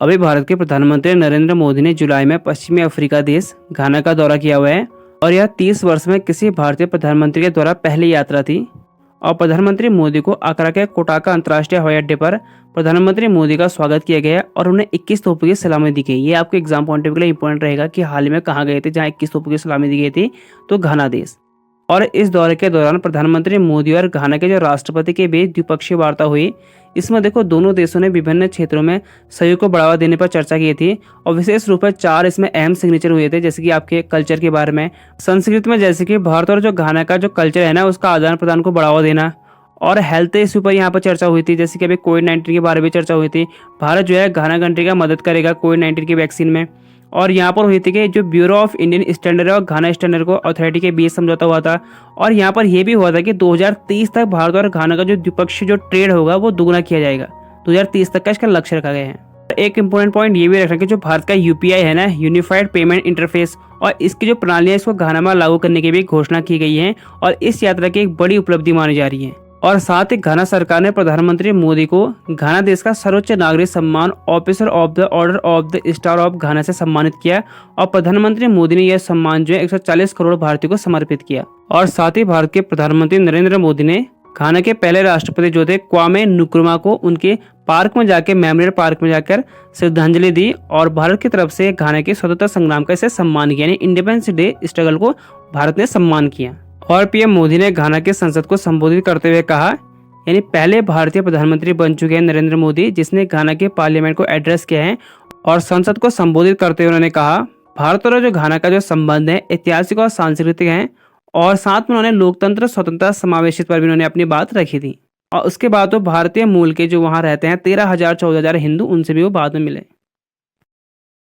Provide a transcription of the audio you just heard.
अभी भारत के प्रधानमंत्री नरेंद्र मोदी ने जुलाई में पश्चिमी अफ्रीका देश घाना का दौरा किया हुआ है और यह 30 वर्ष में किसी भारतीय प्रधानमंत्री के द्वारा पहली यात्रा थी। और प्रधानमंत्री मोदी को आगरा के कोटाका अंतर्राष्ट्रीय हवाई अड्डे पर प्रधानमंत्री मोदी का स्वागत किया गया और उन्हें 21 तोपों की सलामी दी गई। ये आपके एग्जाम पॉइंट ऑफ व्यू के लिए इंपॉर्टेंट रहेगा कि हाल ही में कहाँ गए थे जहाँ 21 तोपों की सलामी दी गई थी, तो घाना देश। और इस दौरे के दौरान प्रधानमंत्री मोदी और घाना के जो राष्ट्रपति के बीच द्विपक्षीय वार्ता हुई, इसमें देखो दोनों देशों ने विभिन्न क्षेत्रों में सहयोग को बढ़ावा देने पर चर्चा की थी और विशेष रूप से 4 इसमें अहम सिग्नेचर हुए थे, जैसे कि आपके कल्चर के बारे में, संस्कृति में, जैसे कि भारत और जो घाना का जो कल्चर है ना उसका आदान प्रदान को बढ़ावा देना, और हेल्थ इश्यू पर यहाँ पर चर्चा हुई थी, जैसे कि अभी कोविड-19 के बारे में चर्चा हुई थी। भारत जो है घाना कंट्री का मदद करेगा कोविड-19 की वैक्सीन में। और यहाँ पर हुई थी कि जो ब्यूरो ऑफ इंडियन स्टैंडर्ड और घाना स्टैंडर्ड को अथॉरिटी के बीच समझौता हुआ था। और यहाँ पर यह भी हुआ था कि 2030 तक भारत और घाना का जो द्विपक्षीय जो ट्रेड होगा वो दुगना किया जाएगा। 2030 तक का इसका लक्ष्य रखा गया है। एक इंपॉर्टेंट पॉइंट ये भी रखना कि जो भारत का यूपीआई है ना, यूनिफाइड पेमेंट इंटरफेस, और इसकी जो प्रणाली है इसको घाना में लागू करने की भी घोषणा की गई है और इस यात्रा की एक बड़ी उपलब्धि मानी जा रही है। और साथ ही घाना सरकार ने प्रधानमंत्री मोदी को घाना देश का सर्वोच्च नागरिक सम्मान officer of the order of the star of घाना से सम्मानित किया और प्रधानमंत्री मोदी ने यह सम्मान जो है 140 करोड़ भारतीयों को समर्पित किया। और साथ ही भारत के प्रधानमंत्री नरेंद्र मोदी ने घाना के पहले राष्ट्रपति जो थे क्वामे नुक्रुमा को उनके पार्क में जाकर, मेमोरियल पार्क में जाकर श्रद्धांजलि दी और भारत की तरफ से घाना के स्वतंत्रता संग्राम का इसे सम्मान किया, यानी इंडिपेंडेंस डे स्ट्रगल को भारत ने सम्मान किया। और पीएम मोदी ने घाना के संसद को संबोधित करते हुए कहा, यानी पहले भारतीय प्रधानमंत्री बन चुके हैं नरेंद्र मोदी जिसने घाना के पार्लियामेंट को एड्रेस किया है। और संसद को संबोधित करते हुए उन्होंने कहा भारत और जो घाना का जो संबंध है ऐतिहासिक और सांस्कृतिक है। और साथ में उन्होंने लोकतंत्र, स्वतंत्रता, समावेशित पर भी उन्होंने अपनी बात रखी थी। और उसके बाद तो भारतीय मूल के जो वहाँ रहते हैं 13,000 14,000 हिंदू, उनसे भी वो बाद में मिले।